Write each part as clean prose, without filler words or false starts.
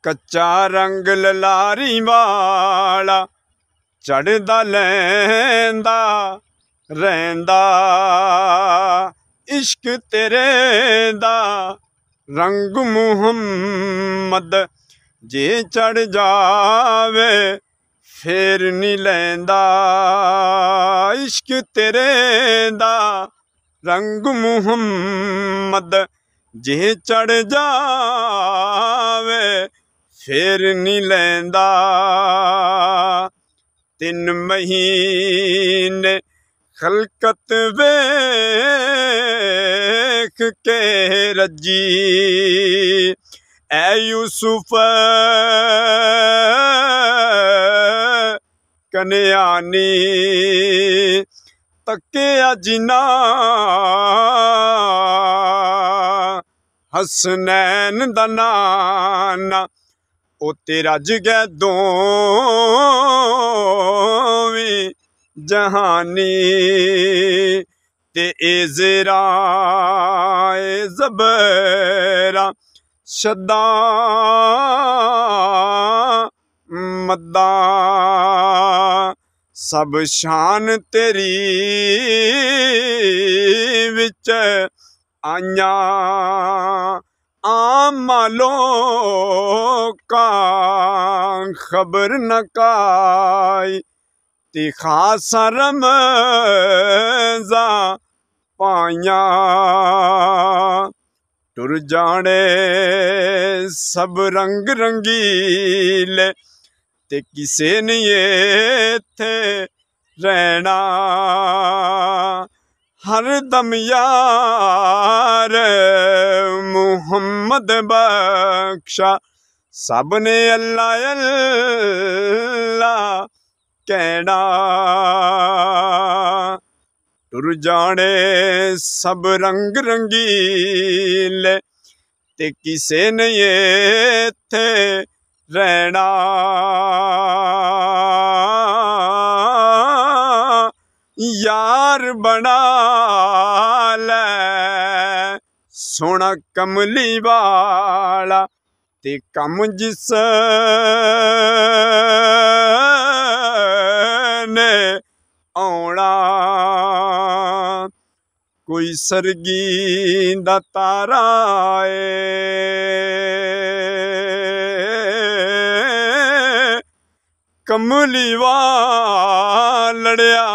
कच्चा रंग ललारी वाला चढ़दा लैंदा रैंदा इश्क तेरे दा रंग मुहम्मद जे चढ़ जावे फिर नहीं लैंदा इश्क तेरे दा रंग मुहम्मद जे चढ़ जावे फिर नहीं लैंदा 3 महीने खलकत वेख के रजी ऐ यूसुफ कन्यानी तके जिना हसनैन दा नाना ओ तेरा जगह दोवी जहानी ते एज़रा ज़बरा शदा मदा सब शान तेरी विच आइया आमा लोकां खबर न काई ते खासा रमज़ा पाइया टुर जाने सब रंग रंगीले ते किसे नहीं इत्थे रहना हर दम यार मुहम्मद बख्शा सब ने अल्लाह अल्लाह कहना टुर जाने सब रंग रंगीले ते किसे नहीं इत्थे रहना यार बना ले सोना कमली वाला ते कम जिस ने आउणा कोई सरगी दा तारा कमली वालड़िया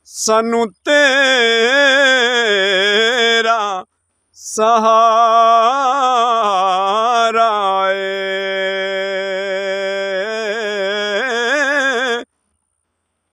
सानू तेरा सहा